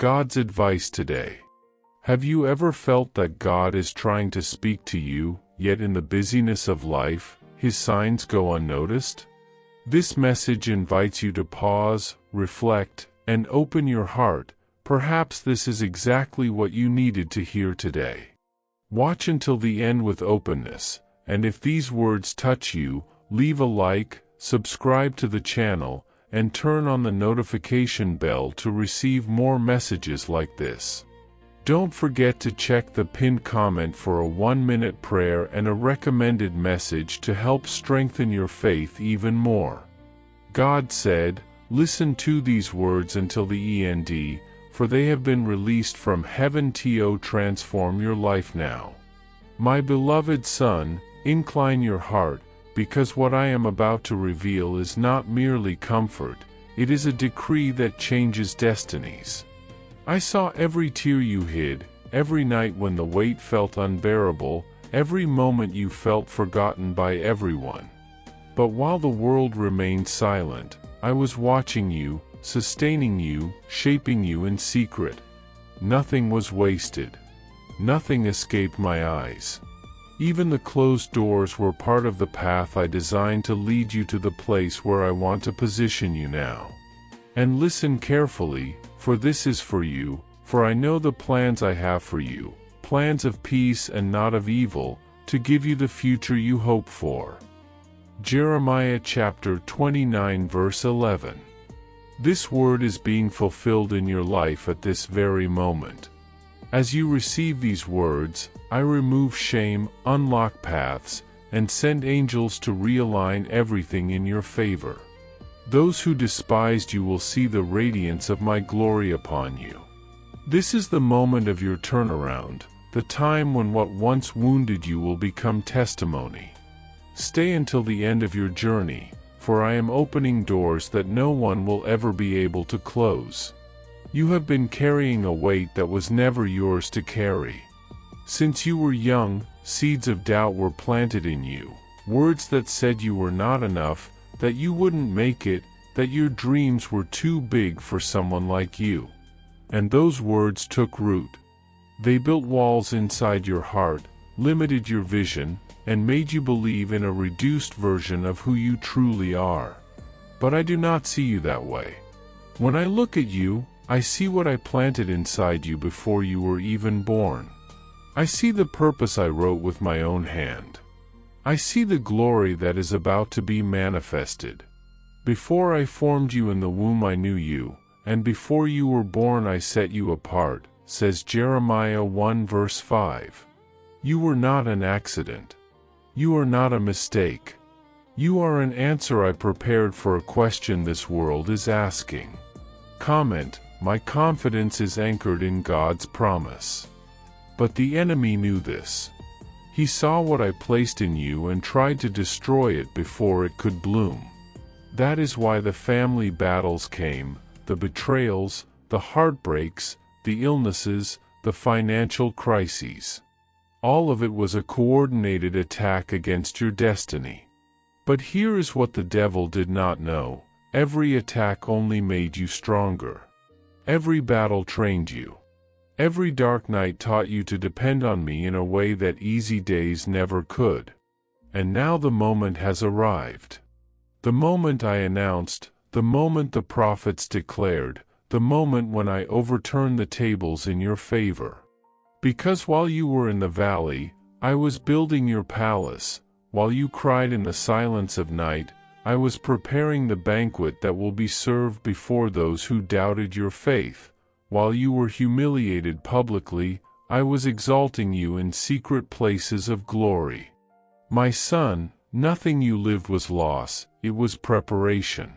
God's advice today. Have you ever felt that God is trying to speak to you, yet in the busyness of life, His signs go unnoticed? This message invites you to pause, reflect, and open your heart. Perhaps this is exactly what you needed to hear today. Watch until the end with openness, and if these words touch you, leave a like, subscribe to the channel, and turn on the notification bell to receive more messages like this. Don't forget to check the pinned comment for a 1-minute prayer and a recommended message to help strengthen your faith even more. God said, "Listen to these words until the end, for they have been released from heaven to transform your life now. My beloved son, incline your heart, because what I am about to reveal is not merely comfort, it is a decree that changes destinies. I saw every tear you hid, every night when the weight felt unbearable, every moment you felt forgotten by everyone. But while the world remained silent, I was watching you, sustaining you, shaping you in secret. Nothing was wasted. Nothing escaped my eyes. Even the closed doors were part of the path I designed to lead you to the place where I want to position you now. And listen carefully, for this is for you, for I know the plans I have for you, plans of peace and not of evil, to give you the future you hope for." Jeremiah chapter 29 verse 11. This word is being fulfilled in your life at this very moment. As you receive these words, I remove shame, unlock paths, and send angels to realign everything in your favor. Those who despised you will see the radiance of my glory upon you. This is the moment of your turnaround, the time when what once wounded you will become testimony. Stay until the end of your journey, for I am opening doors that no one will ever be able to close. You have been carrying a weight that was never yours to carry. Since you were young, seeds of doubt were planted in you, words that said you were not enough, that you wouldn't make it, that your dreams were too big for someone like you. And those words took root. They built walls inside your heart, limited your vision, and made you believe in a reduced version of who you truly are. But I do not see you that way. When I look at you, I see what I planted inside you before you were even born. I see the purpose I wrote with my own hand. I see the glory that is about to be manifested. Before I formed you in the womb I knew you, and before you were born I set you apart, says Jeremiah 1 verse 5. You were not an accident. You are not a mistake. You are an answer I prepared for a question this world is asking. Comment, my confidence is anchored in God's promise. But the enemy knew this. He saw what I placed in you and tried to destroy it before it could bloom. That is why the family battles came, the betrayals, the heartbreaks, the illnesses, the financial crises. All of it was a coordinated attack against your destiny. But here is what the devil did not know. Every attack only made you stronger. Every battle trained you. Every dark night taught you to depend on me in a way that easy days never could. And now the moment has arrived. The moment I announced, the moment the prophets declared, the moment when I overturned the tables in your favor. Because while you were in the valley, I was building your palace. While you cried in the silence of night, I was preparing the banquet that will be served before those who doubted your faith. While you were humiliated publicly, I was exalting you in secret places of glory. My son, nothing you lived was loss, it was preparation.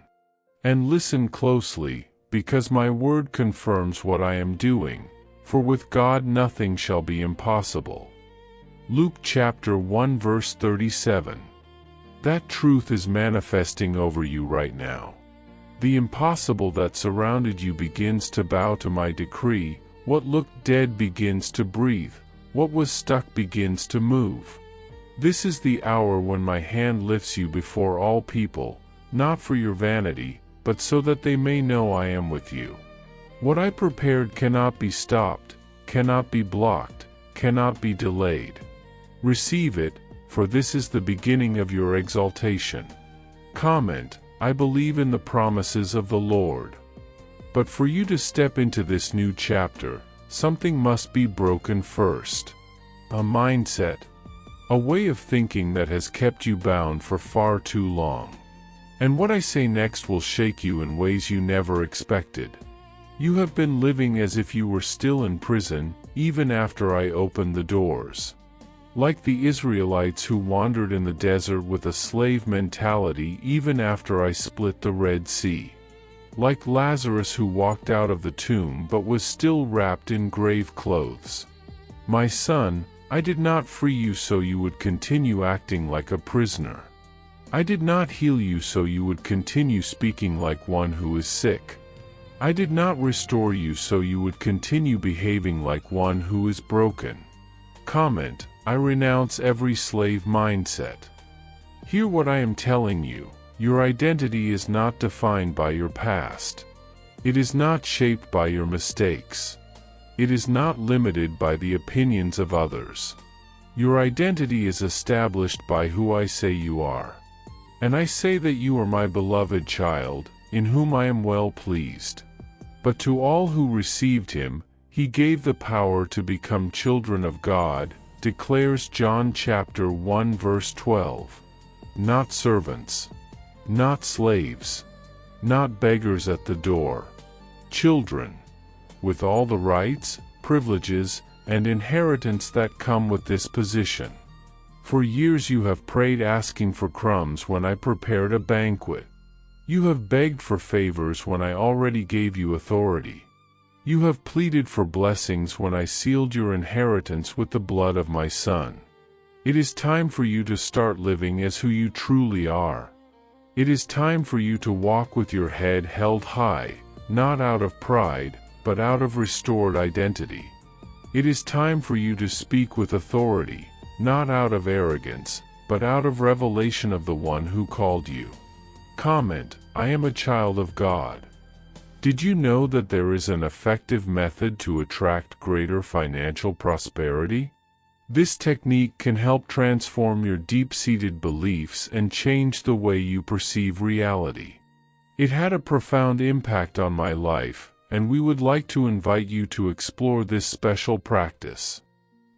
And listen closely, because my word confirms what I am doing, for with God nothing shall be impossible. Luke chapter 1 verse 37. That truth is manifesting over you right now. The impossible that surrounded you begins to bow to my decree. What looked dead begins to breathe. What was stuck begins to move. This is the hour when my hand lifts you before all people, not for your vanity, but so that they may know I am with you. What I prepared cannot be stopped, cannot be blocked, cannot be delayed. Receive it, for this is the beginning of your exaltation. Comment, I believe in the promises of the Lord. But for you to step into this new chapter, something must be broken first. A mindset. A way of thinking that has kept you bound for far too long. And what I say next will shake you in ways you never expected. You have been living as if you were still in prison, even after I opened the doors. Like the Israelites who wandered in the desert with a slave mentality even after I split the Red Sea. Like Lazarus who walked out of the tomb but was still wrapped in grave clothes. My son, I did not free you so you would continue acting like a prisoner. I did not heal you so you would continue speaking like one who is sick. I did not restore you so you would continue behaving like one who is broken. Comment, I renounce every slave mindset. Hear what I am telling you. Your identity is not defined by your past. It is not shaped by your mistakes. It is not limited by the opinions of others. Your identity is established by who I say you are. And I say that you are my beloved child, in whom I am well pleased. But to all who received him, he gave the power to become children of God, declares John chapter 1 verse 12. Not servants. Not slaves. Not beggars at the door. Children. With all the rights, privileges, and inheritance that come with this position. For years you have prayed asking for crumbs when I prepared a banquet. You have begged for favors when I already gave you authority. You have pleaded for blessings when I sealed your inheritance with the blood of my Son. It is time for you to start living as who you truly are. It is time for you to walk with your head held high, not out of pride, but out of restored identity. It is time for you to speak with authority, not out of arrogance, but out of revelation of the one who called you. Comment, I am a child of God. Did you know that there is an effective method to attract greater financial prosperity? This technique can help transform your deep-seated beliefs and change the way you perceive reality. It had a profound impact on my life, and we would like to invite you to explore this special practice.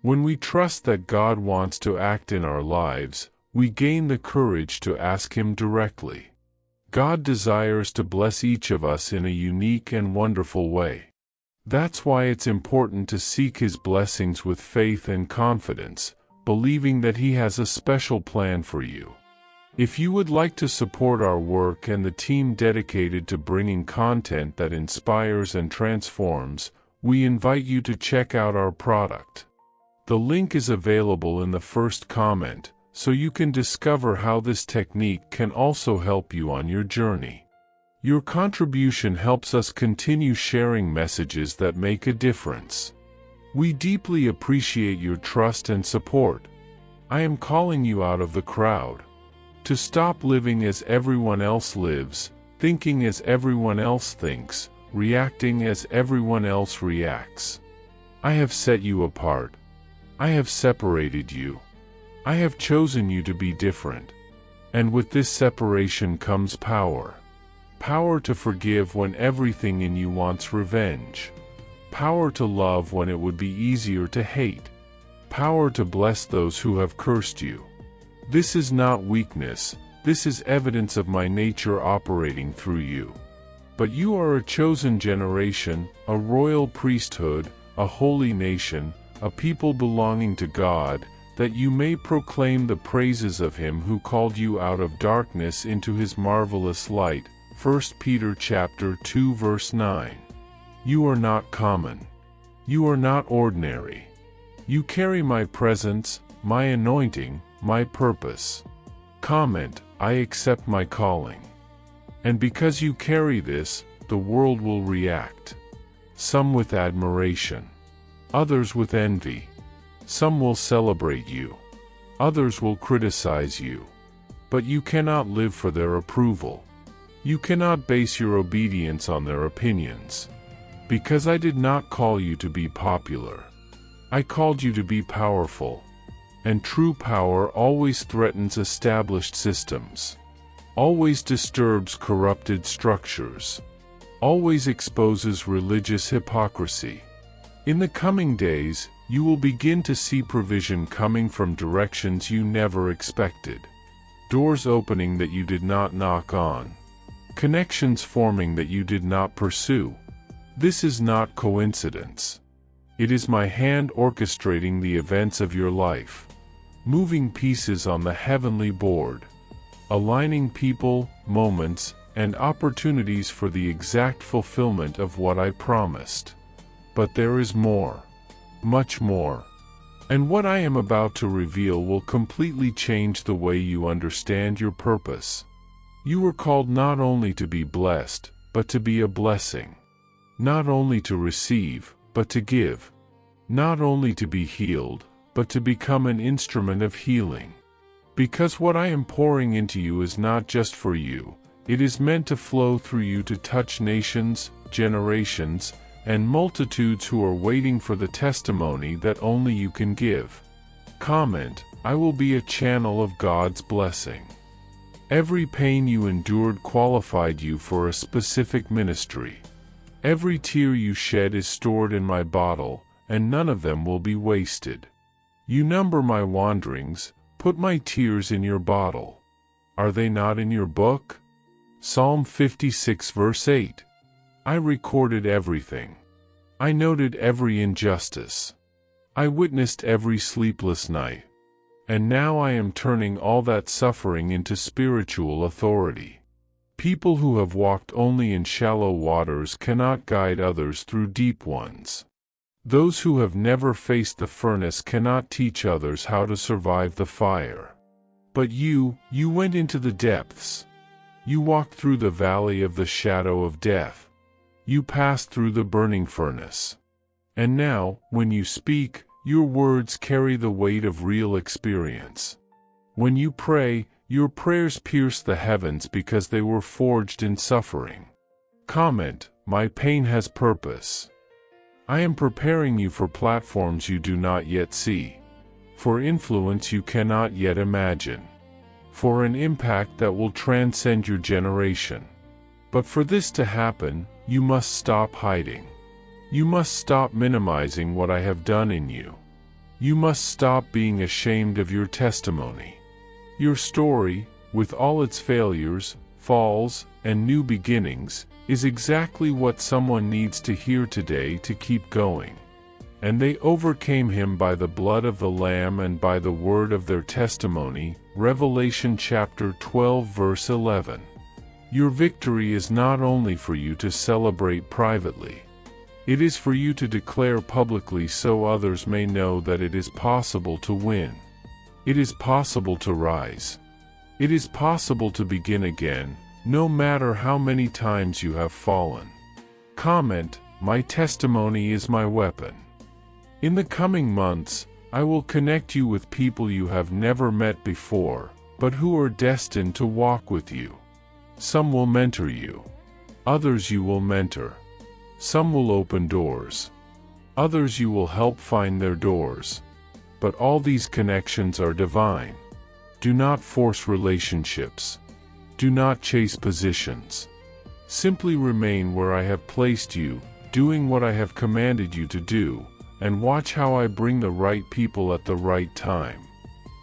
When we trust that God wants to act in our lives, we gain the courage to ask Him directly. God desires to bless each of us in a unique and wonderful way. That's why it's important to seek His blessings with faith and confidence, believing that He has a special plan for you. If you would like to support our work and the team dedicated to bringing content that inspires and transforms, we invite you to check out our product. The link is available in the first comment, so you can discover how this technique can also help you on your journey. Your contribution helps us continue sharing messages that make a difference. We deeply appreciate your trust and support. I am calling you out of the crowd. To stop living as everyone else lives, thinking as everyone else thinks, reacting as everyone else reacts. I have set you apart. I have separated you. I have chosen you to be different. And with this separation comes power. Power to forgive when everything in you wants revenge. Power to love when it would be easier to hate. Power to bless those who have cursed you. This is not weakness, this is evidence of my nature operating through you. But you are a chosen generation, a royal priesthood, a holy nation, a people belonging to God, that you may proclaim the praises of Him who called you out of darkness into His marvelous light. 1 Peter chapter 2 verse 9. You are not common. You are not ordinary. You carry my presence, my anointing, my purpose. Comment, I accept my calling. And because you carry this, the world will react. Some with admiration. Others with envy. Some will celebrate you. Others will criticize you. But you cannot live for their approval. You cannot base your obedience on their opinions. Because I did not call you to be popular. I called you to be powerful. And true power always threatens established systems. Always disturbs corrupted structures. Always exposes religious hypocrisy. In the coming days, you will begin to see provision coming from directions you never expected. Doors opening that you did not knock on. Connections forming that you did not pursue. This is not coincidence. It is my hand orchestrating the events of your life. Moving pieces on the heavenly board. Aligning people, moments, and opportunities for the exact fulfillment of what I promised. But there is more. Much more. And what I am about to reveal will completely change the way you understand your purpose. You were called not only to be blessed, but to be a blessing. Not only to receive, but to give. Not only to be healed, but to become an instrument of healing. Because what I am pouring into you is not just for you, it is meant to flow through you to touch nations, generations, and multitudes who are waiting for the testimony that only you can give. Comment, I will be a channel of God's blessing. Every pain you endured qualified you for a specific ministry. Every tear you shed is stored in my bottle, and none of them will be wasted. You number my wanderings, put my tears in your bottle. Are they not in your book? Psalm 56 verse 8. I recorded everything. I noted every injustice. I witnessed every sleepless night. And now I am turning all that suffering into spiritual authority. People who have walked only in shallow waters cannot guide others through deep ones. Those who have never faced the furnace cannot teach others how to survive the fire. But you went into the depths. You walked through the valley of the shadow of death. You passed through the burning furnace. And now, when you speak, your words carry the weight of real experience. When you pray, your prayers pierce the heavens because they were forged in suffering. Comment, my pain has purpose. I am preparing you for platforms you do not yet see. For influence you cannot yet imagine. For an impact that will transcend your generation. But for this to happen, you must stop hiding. You must stop minimizing what I have done in you. You must stop being ashamed of your testimony. Your story, with all its failures, falls, and new beginnings, is exactly what someone needs to hear today to keep going. And they overcame him by the blood of the Lamb and by the word of their testimony. Revelation chapter 12 verse 11. Your victory is not only for you to celebrate privately. It is for you to declare publicly so others may know that it is possible to win. It is possible to rise. It is possible to begin again, no matter how many times you have fallen. Comment, my testimony is my weapon. In the coming months, I will connect you with people you have never met before, but who are destined to walk with you. Some will mentor you. Others you will mentor. Some will open doors. Others you will help find their doors. But all these connections are divine. Do not force relationships. Do not chase positions. Simply remain where I have placed you, doing what I have commanded you to do, and watch how I bring the right people at the right time.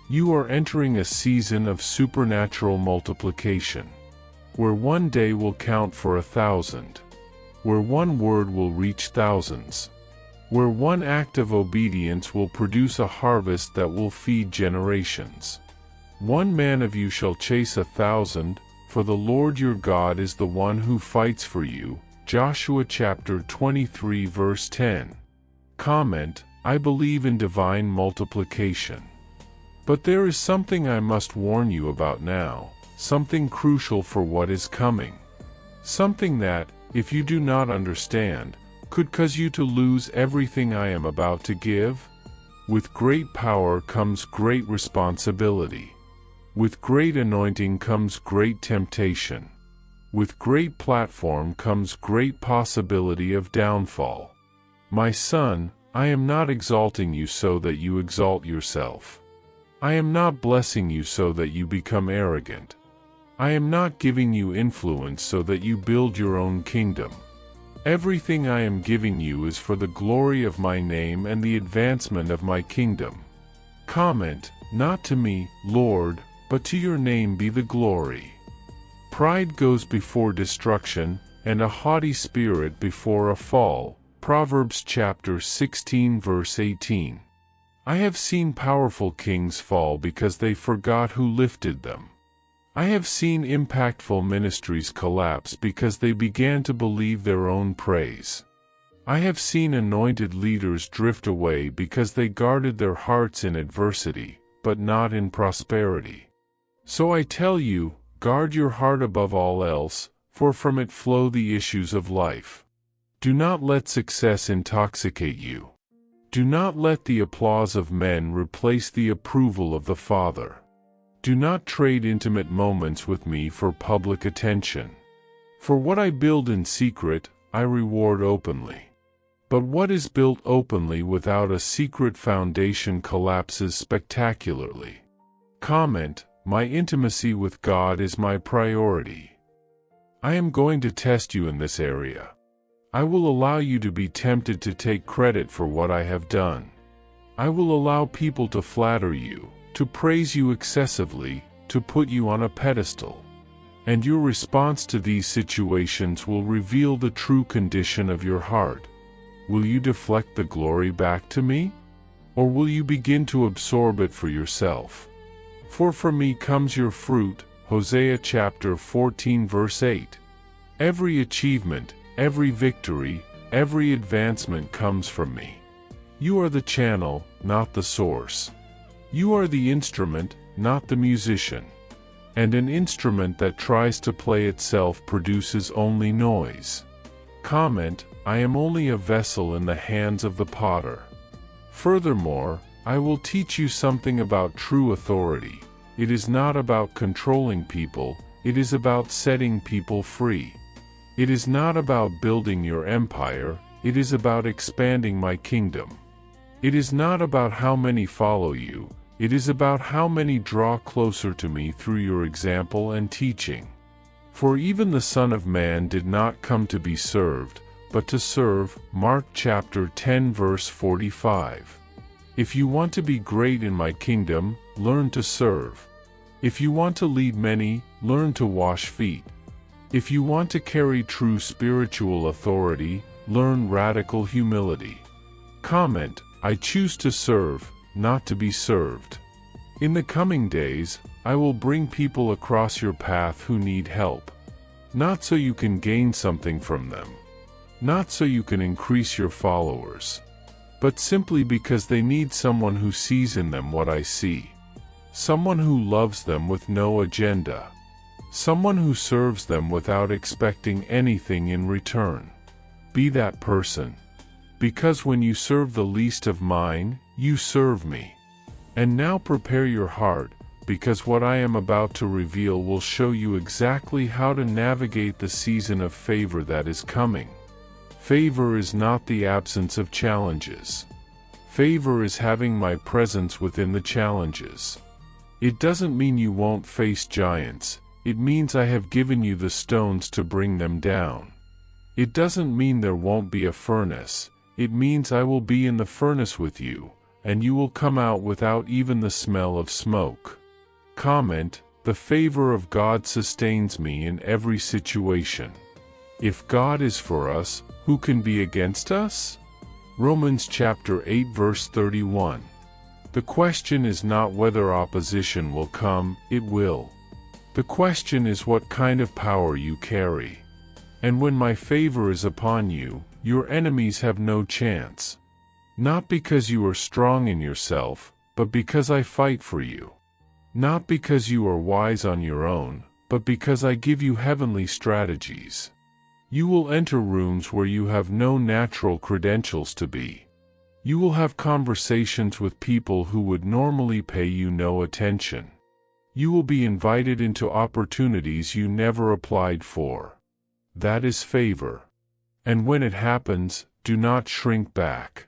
You are entering a season of supernatural multiplication, where one day will count for 1,000, where one word will reach thousands, where one act of obedience will produce a harvest that will feed generations. One man of you shall chase 1,000, for the Lord your God is the one who fights for you. Joshua chapter 23 verse 10. Comment, I believe in divine multiplication. But there is something I must warn you about now, something crucial for what is coming. Something that, if you do not understand, could cause you to lose everything I am about to give. With great power comes great responsibility. With great anointing comes great temptation. With great platform comes great possibility of downfall. My son, I am not exalting you so that you exalt yourself. I am not blessing you so that you become arrogant. I am not giving you influence so that you build your own kingdom. Everything I am giving you is for the glory of my name and the advancement of my kingdom. Comment, not to me, Lord, but to your name be the glory. Pride goes before destruction, and a haughty spirit before a fall. Proverbs chapter 16 verse 18. I have seen powerful kings fall because they forgot who lifted them. I have seen impactful ministries collapse because they began to believe their own praise. I have seen anointed leaders drift away because they guarded their hearts in adversity, but not in prosperity. So I tell you, guard your heart above all else, for from it flow the issues of life. Do not let success intoxicate you. Do not let the applause of men replace the approval of the Father. Do not trade intimate moments with me for public attention. For what I build in secret, I reward openly. But what is built openly without a secret foundation collapses spectacularly. Comment, my intimacy with God is my priority. I am going to test you in this area. I will allow you to be tempted to take credit for what I have done. I will allow people to flatter you, to praise you excessively, to put you on a pedestal. And your response to these situations will reveal the true condition of your heart. Will you deflect the glory back to me? Or will you begin to absorb it for yourself? For from me comes your fruit, Hosea chapter 14 verse 8. Every achievement, every victory, every advancement comes from me. You are the channel, not the source. You are the instrument, not the musician. And an instrument that tries to play itself produces only noise. Comment, I am only a vessel in the hands of the potter. Furthermore, I will teach you something about true authority. It is not about controlling people, it is about setting people free. It is not about building your empire, it is about expanding my kingdom. It is not about how many follow you, it is about how many draw closer to me through your example and teaching. For even the Son of Man did not come to be served, but to serve. Mark chapter 10 verse 45. If you want to be great in my kingdom, learn to serve. If you want to lead many, learn to wash feet. If you want to carry true spiritual authority, learn radical humility. Comment, I choose to serve, not to be served. In the coming days, I will bring people across your path who need help. Not so you can gain something from them. Not so you can increase your followers. But simply because they need someone who sees in them what I see. Someone who loves them with no agenda. Someone who serves them without expecting anything in return. Be that person. Because when you serve the least of mine, you serve me. And now prepare your heart, because what I am about to reveal will show you exactly how to navigate the season of favor that is coming. Favor is not the absence of challenges. Favor is having my presence within the challenges. It doesn't mean you won't face giants. It means I have given you the stones to bring them down. It doesn't mean there won't be a furnace. It means I will be in the furnace with you, and you will come out without even the smell of smoke. Comment, the favor of God sustains me in every situation. If God is for us, who can be against us? Romans chapter 8 verse 31. The question is not whether opposition will come, it will. The question is what kind of power you carry. And when my favor is upon you, your enemies have no chance. Not because you are strong in yourself, but because I fight for you. Not because you are wise on your own, but because I give you heavenly strategies. You will enter rooms where you have no natural credentials to be. You will have conversations with people who would normally pay you no attention. You will be invited into opportunities you never applied for. That is favor. And when it happens, do not shrink back.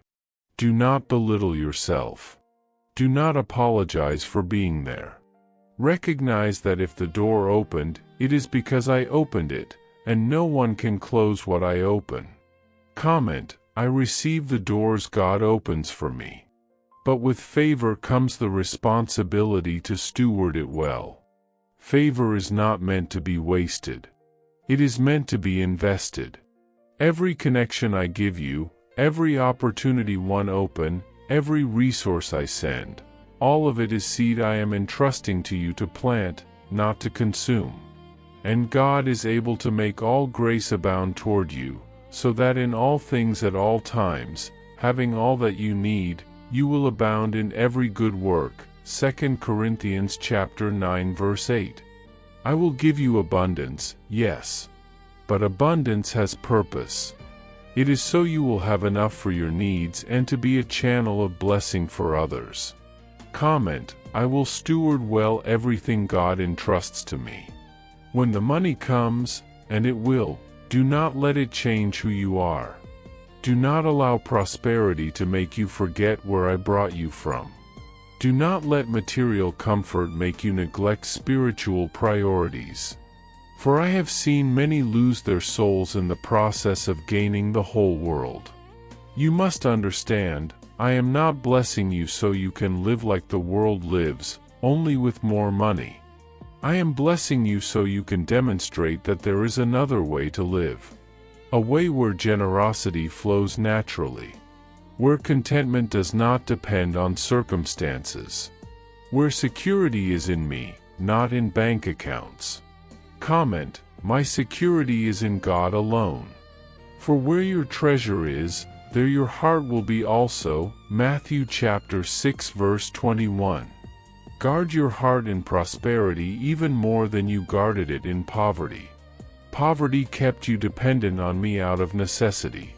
Do not belittle yourself. Do not apologize for being there. Recognize that if the door opened, it is because I opened it, and no one can close what I open. Comment, I receive the doors God opens for me. But with favor comes the responsibility to steward it well. Favor is not meant to be wasted. It is meant to be invested. Every connection I give you, every opportunity one open, every resource I send, all of it is seed I am entrusting to you to plant, not to consume. And God is able to make all grace abound toward you, so that in all things at all times, having all that you need, you will abound in every good work. 2 Corinthians chapter 9 verse 8. I will give you abundance, yes. But abundance has purpose. It is so you will have enough for your needs and to be a channel of blessing for others. Comment, I will steward well everything God entrusts to me. When the money comes, and it will, do not let it change who you are. Do not allow prosperity to make you forget where I brought you from. Do not let material comfort make you neglect spiritual priorities. For I have seen many lose their souls in the process of gaining the whole world. You must understand, I am not blessing you so you can live like the world lives, only with more money. I am blessing you so you can demonstrate that there is another way to live. A way where generosity flows naturally. Where contentment does not depend on circumstances. Where security is in me, not in bank accounts. Comment, my security is in God alone. For where your treasure is, there your heart will be also. Matthew chapter 6 verse 21. Guard your heart in prosperity even more than you guarded it in poverty. Poverty kept you dependent on me out of necessity.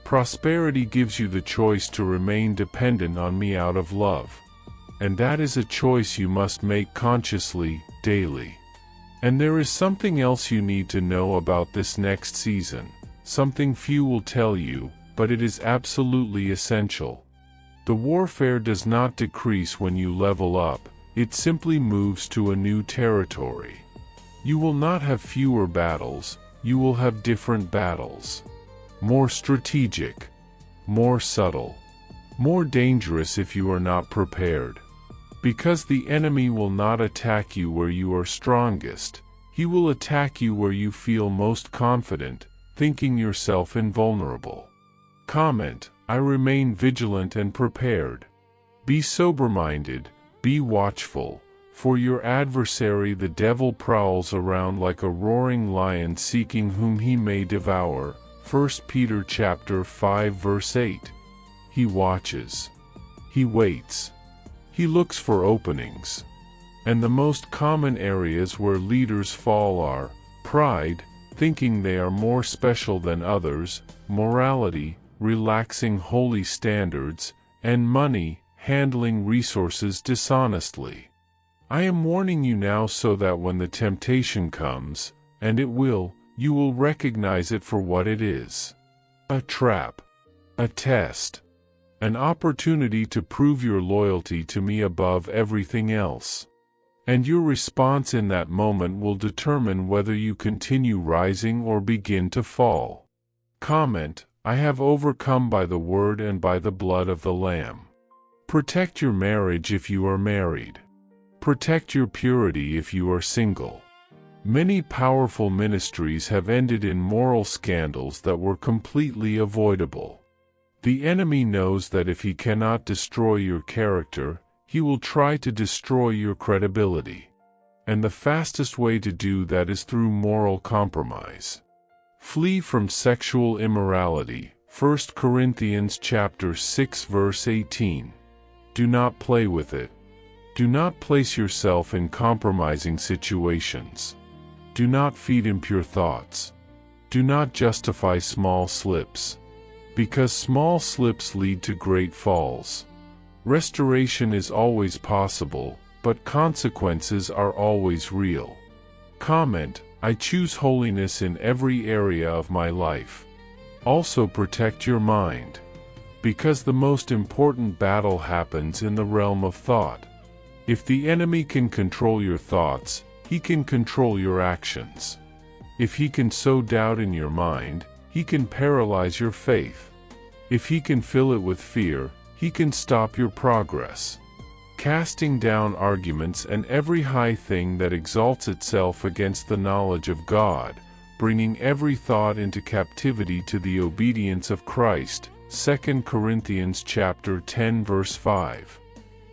Prosperity gives you the choice to remain dependent on me out of love. And that is a choice you must make consciously, daily. And there is something else you need to know about this next season, something few will tell you, but it is absolutely essential. The warfare does not decrease when you level up, it simply moves to a new territory. You will not have fewer battles, you will have different battles. More strategic, more subtle, more dangerous if you are not prepared. Because the enemy will not attack you where you are strongest, he will attack you where you feel most confident, thinking yourself invulnerable. Comment, I remain vigilant and prepared. Be sober-minded, be watchful, for your adversary the devil prowls around like a roaring lion seeking whom he may devour. 1 Peter chapter 5 verse 8. He watches. He waits. He looks for openings. And the most common areas where leaders fall are pride, thinking they are more special than others, morality, relaxing holy standards, and money, handling resources dishonestly. I am warning you now so that when the temptation comes, and it will, you will recognize it for what it is. A trap. A test. An opportunity to prove your loyalty to me above everything else. And your response in that moment will determine whether you continue rising or begin to fall. Comment, I have overcome by the word and by the blood of the Lamb. Protect your marriage if you are married. Protect your purity if you are single. Many powerful ministries have ended in moral scandals that were completely avoidable. The enemy knows that if he cannot destroy your character, he will try to destroy your credibility. And the fastest way to do that is through moral compromise. Flee from sexual immorality. 1 Corinthians chapter 6 verse 18. Do not play with it. Do not place yourself in compromising situations. Do not feed impure thoughts. Do not justify small slips. Because small slips lead to great falls. Restoration is always possible, but consequences are always real. Comment: I choose holiness in every area of my life. Also protect your mind. Because the most important battle happens in the realm of thought. If the enemy can control your thoughts, he can control your actions. If he can sow doubt in your mind, he can paralyze your faith. If he can fill it with fear, he can stop your progress. Casting down arguments and every high thing that exalts itself against the knowledge of God, bringing every thought into captivity to the obedience of Christ. 2 Corinthians chapter 10 verse 5.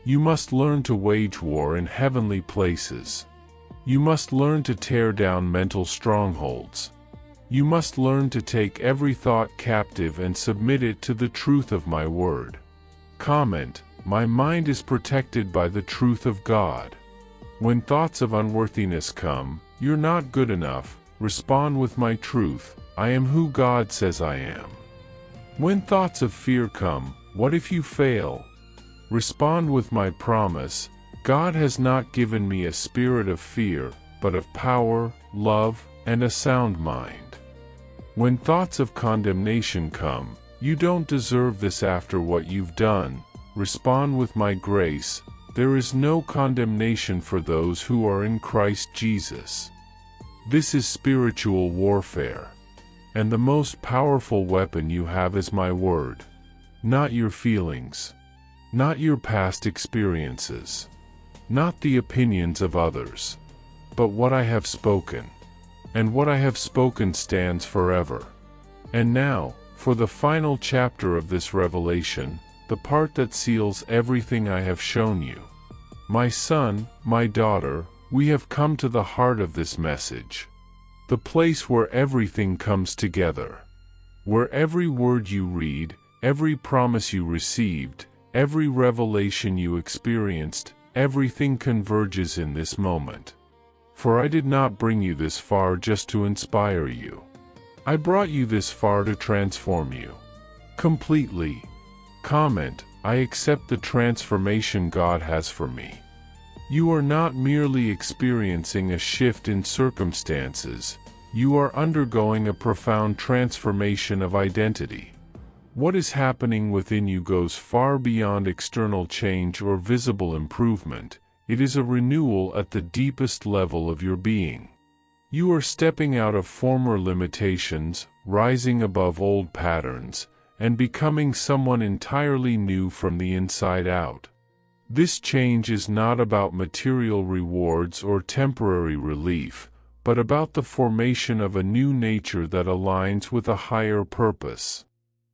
You must learn to wage war in heavenly places. You must learn to tear down mental strongholds. You must learn to take every thought captive and submit it to the truth of my word. Comment: my mind is protected by the truth of God. When thoughts of unworthiness come, you're not good enough, respond with my truth, I am who God says I am. When thoughts of fear come, what if you fail? Respond with my promise, God has not given me a spirit of fear, but of power, love, and a sound mind. When thoughts of condemnation come, you don't deserve this after what you've done, respond with my grace, there is no condemnation for those who are in Christ Jesus. This is spiritual warfare. And the most powerful weapon you have is my word. Not your feelings. Not your past experiences. Not the opinions of others. But what I have spoken. And what I have spoken stands forever. And now, for the final chapter of this revelation, the part that seals everything I have shown you. My son, my daughter, we have come to the heart of this message. The place where everything comes together. Where every word you read, every promise you received, every revelation you experienced, everything converges in this moment. For I did not bring you this far just to inspire you. I brought you this far to transform you. Completely. Comment: I accept the transformation God has for me. You are not merely experiencing a shift in circumstances, you are undergoing a profound transformation of identity. What is happening within you goes far beyond external change or visible improvement, it is a renewal at the deepest level of your being. You are stepping out of former limitations, rising above old patterns, and becoming someone entirely new from the inside out. This change is not about material rewards or temporary relief, but about the formation of a new nature that aligns with a higher purpose.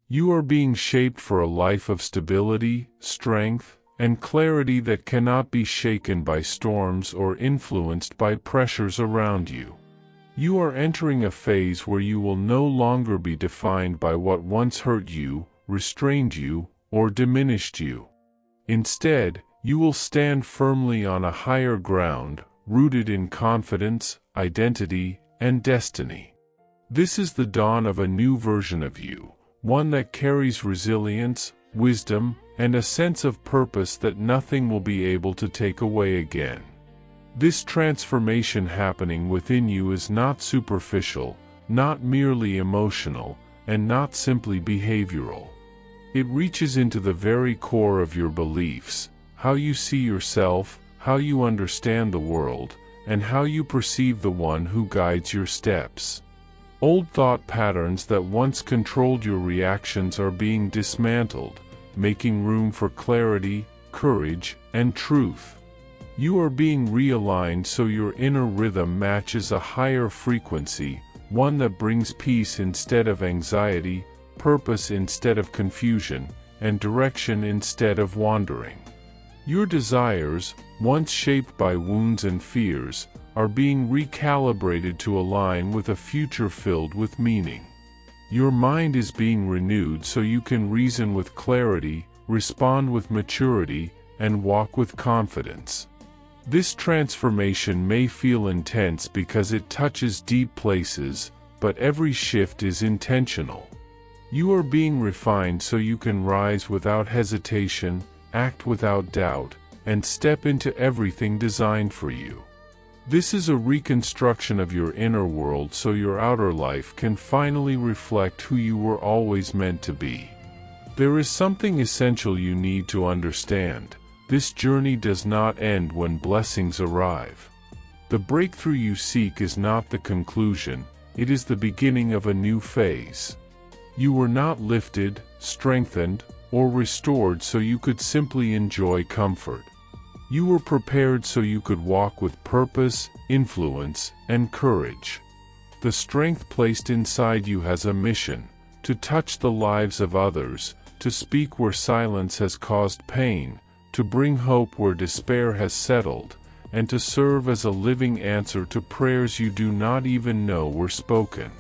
You are being shaped for a life of stability, strength, and clarity that cannot be shaken by storms or influenced by pressures around you. You are entering a phase where you will no longer be defined by what once hurt you, restrained you, or diminished you. Instead, you will stand firmly on a higher ground, rooted in confidence, identity, and destiny. This is the dawn of a new version of you, one that carries resilience, wisdom, and a sense of purpose that nothing will be able to take away again. This transformation happening within you is not superficial, not merely emotional, and not simply behavioral. It reaches into the very core of your beliefs, how you see yourself, how you understand the world, and how you perceive the one who guides your steps. Old thought patterns that once controlled your reactions are being dismantled, making room for clarity, courage, and truth. You are being realigned so your inner rhythm matches a higher frequency, one that brings peace instead of anxiety, purpose instead of confusion, and direction instead of wandering. Your desires, once shaped by wounds and fears, are being recalibrated to align with a future filled with meaning. Your mind is being renewed so you can reason with clarity, respond with maturity, and walk with confidence. This transformation may feel intense because it touches deep places, but every shift is intentional. You are being refined so you can rise without hesitation, act without doubt, and step into everything designed for you. This is a reconstruction of your inner world so your outer life can finally reflect who you were always meant to be. There is something essential you need to understand. This journey does not end when blessings arrive. The breakthrough you seek is not the conclusion, it is the beginning of a new phase. You were not lifted, strengthened, or restored so you could simply enjoy comfort. You were prepared so you could walk with purpose, influence, and courage. The strength placed inside you has a mission: to touch the lives of others, to speak where silence has caused pain, to bring hope where despair has settled, and to serve as a living answer to prayers you do not even know were spoken.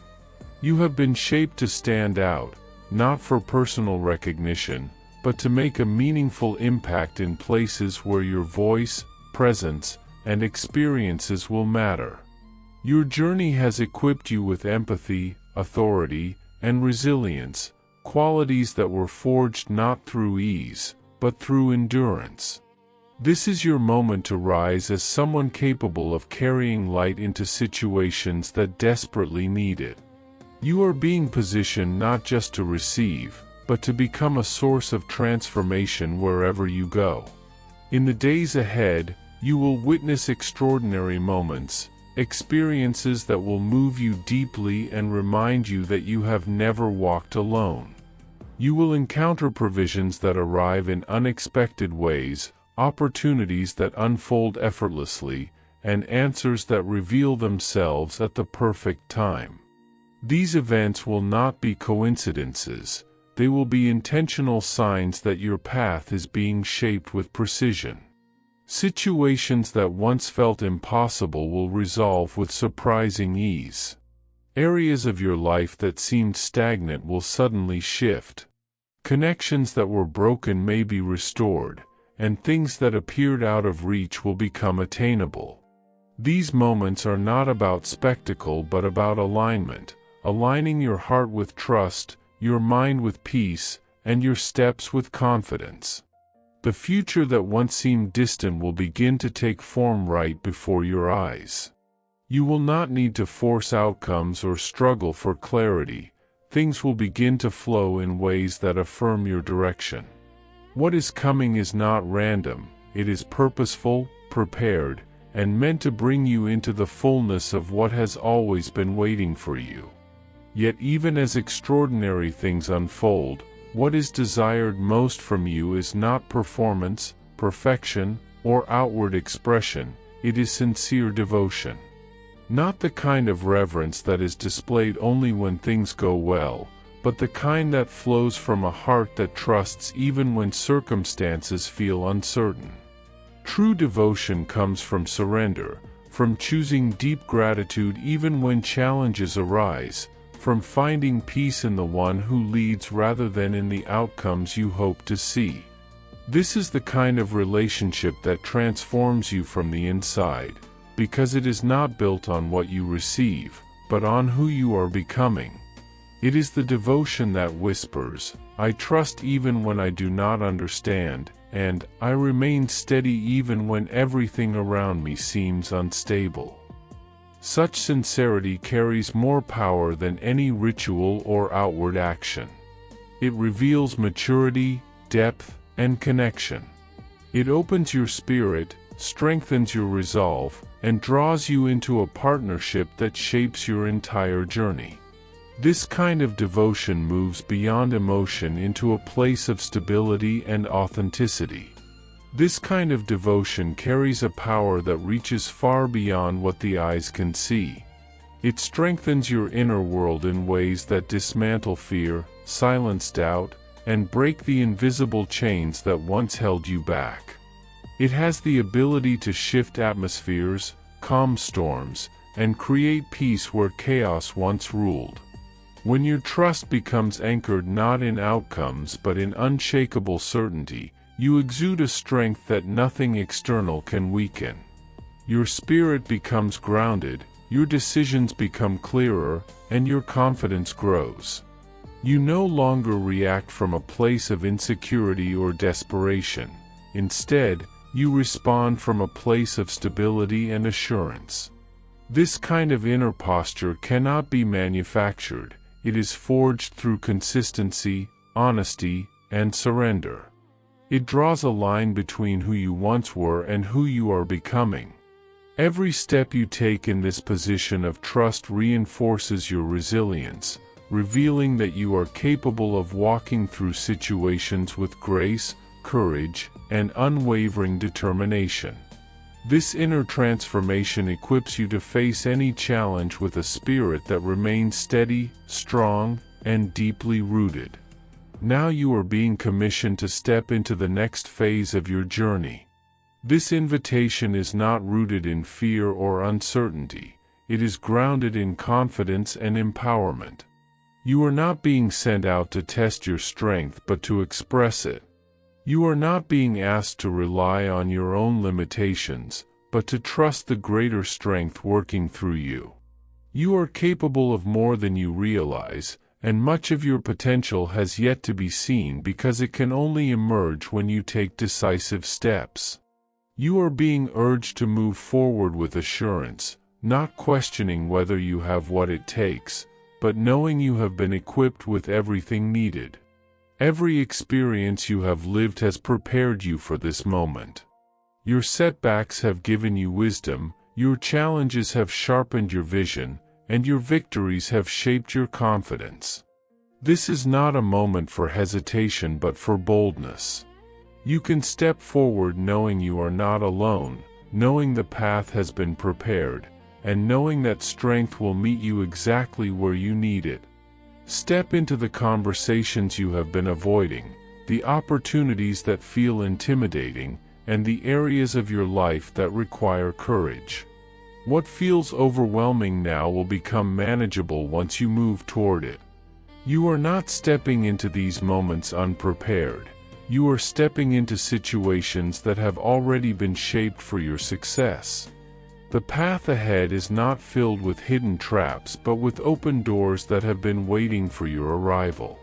You have been shaped to stand out, not for personal recognition, but to make a meaningful impact in places where your voice, presence, and experiences will matter. Your journey has equipped you with empathy, authority, and resilience, qualities that were forged not through ease, but through endurance. This is your moment to rise as someone capable of carrying light into situations that desperately need it. You are being positioned not just to receive, but to become a source of transformation wherever you go. In the days ahead, you will witness extraordinary moments, experiences that will move you deeply and remind you that you have never walked alone. You will encounter provisions that arrive in unexpected ways, opportunities that unfold effortlessly, and answers that reveal themselves at the perfect time. These events will not be coincidences. They will be intentional signs that your path is being shaped with precision. Situations that once felt impossible will resolve with surprising ease. Areas of your life that seemed stagnant will suddenly shift. Connections that were broken may be restored, and things that appeared out of reach will become attainable. These moments are not about spectacle but about alignment, aligning your heart with trust, your mind with peace, and your steps with confidence. The future that once seemed distant will begin to take form right before your eyes. You will not need to force outcomes or struggle for clarity. Things will begin to flow in ways that affirm your direction. What is coming is not random, it is purposeful, prepared, and meant to bring you into the fullness of what has always been waiting for you. Yet even as extraordinary things unfold, what is desired most from you is not performance, perfection, or outward expression, it is sincere devotion. Not the kind of reverence that is displayed only when things go well, but the kind that flows from a heart that trusts even when circumstances feel uncertain. True devotion comes from surrender, from choosing deep gratitude even when challenges arise, from finding peace in the one who leads rather than in the outcomes you hope to see. This is the kind of relationship that transforms you from the inside, because it is not built on what you receive, but on who you are becoming. It is the devotion that whispers, "I trust even when I do not understand," and "I remain steady even when everything around me seems unstable." Such sincerity carries more power than any ritual or outward action. It reveals maturity, depth, and connection. It opens your spirit, strengthens your resolve, and draws you into a partnership that shapes your entire journey. This kind of devotion moves beyond emotion into a place of stability and authenticity. This kind of devotion carries a power that reaches far beyond what the eyes can see. It strengthens your inner world in ways that dismantle fear, silence doubt, and break the invisible chains that once held you back. It has the ability to shift atmospheres, calm storms, and create peace where chaos once ruled. When your trust becomes anchored not in outcomes but in unshakable certainty, you exude a strength that nothing external can weaken. Your spirit becomes grounded, your decisions become clearer, and your confidence grows. You no longer react from a place of insecurity or desperation. Instead, You respond from a place of stability and assurance. This kind of inner posture cannot be manufactured. It is forged through consistency, honesty, and surrender. It draws a line between who you once were and who you are becoming. Every step you take in this position of trust reinforces your resilience, revealing that you are capable of walking through situations with grace, courage, and unwavering determination. This inner transformation equips you to face any challenge with a spirit that remains steady, strong, and deeply rooted. Now you are being commissioned to step into the next phase of your journey. This invitation is not rooted in fear or uncertainty. It is grounded in confidence and empowerment. You are not being sent out to test your strength but to express it. You are not being asked to rely on your own limitations, but to trust the greater strength working through you. You are capable of more than you realize, and much of your potential has yet to be seen because it can only emerge when you take decisive steps. You are being urged to move forward with assurance, not questioning whether you have what it takes, but knowing you have been equipped with everything needed. Every experience you have lived has prepared you for this moment. Your setbacks have given you wisdom, your challenges have sharpened your vision, and your victories have shaped your confidence. This is not a moment for hesitation but for boldness. You can step forward knowing you are not alone, knowing the path has been prepared, and knowing that strength will meet you exactly where you need it. Step into the conversations you have been avoiding, the opportunities that feel intimidating, and the areas of your life that require courage. What feels overwhelming now will become manageable once you move toward it. You are not stepping into these moments unprepared. You are stepping into situations that have already been shaped for your success. The path ahead is not filled with hidden traps but with open doors that have been waiting for your arrival.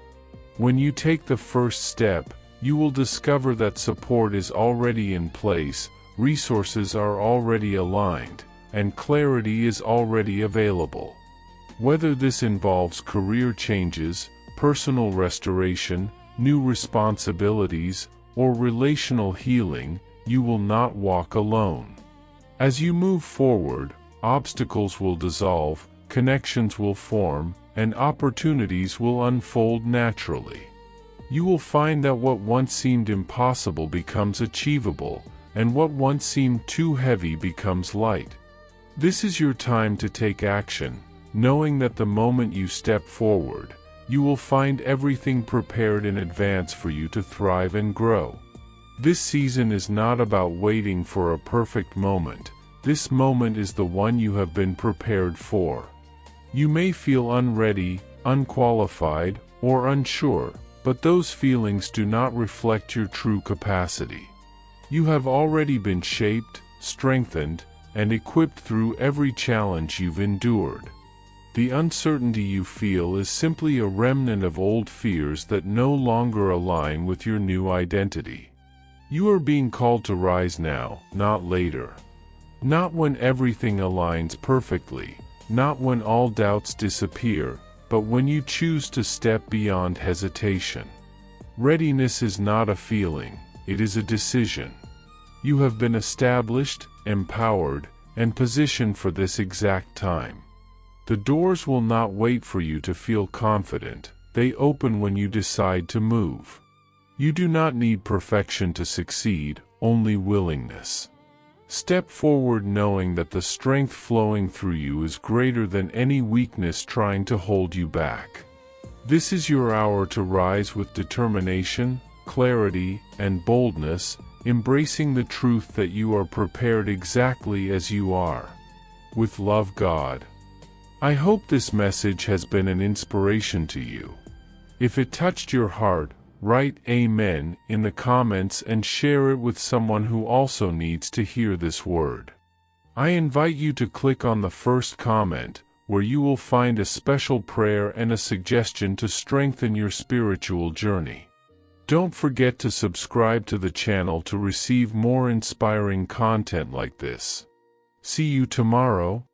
When you take the first step, you will discover that support is already in place, resources are already aligned, and clarity is already available. Whether this involves career changes, personal restoration, new responsibilities, or relational healing, you will not walk alone. As you move forward, obstacles will dissolve, connections will form, and opportunities will unfold naturally. You will find that what once seemed impossible becomes achievable, and what once seemed too heavy becomes light. This is your time to take action, knowing that the moment you step forward, you will find everything prepared in advance for you to thrive and grow. This season is not about waiting for a perfect moment. This moment is the one you have been prepared for. You may feel unready, unqualified, or unsure, but those feelings do not reflect your true capacity. You have already been shaped, strengthened, and equipped through every challenge you've endured. The uncertainty you feel is simply a remnant of old fears that no longer align with your new identity. You are being called to rise now, not later. Not when everything aligns perfectly, not when all doubts disappear, but when you choose to step beyond hesitation. Readiness is not a feeling, it is a decision. You have been established, empowered, and positioned for this exact time. The doors will not wait for you to feel confident, they open when you decide to move. You do not need perfection to succeed, only willingness. Step forward knowing that the strength flowing through you is greater than any weakness trying to hold you back. This is your hour to rise with determination, clarity, and boldness, embracing the truth that you are prepared exactly as you are. With love, God. I hope this message has been an inspiration to you. If it touched your heart, write Amen in the comments and share it with someone who also needs to hear this word. I invite you to click on the first comment, where you will find a special prayer and a suggestion to strengthen your spiritual journey. Don't forget to subscribe to the channel to receive more inspiring content like this. See you tomorrow.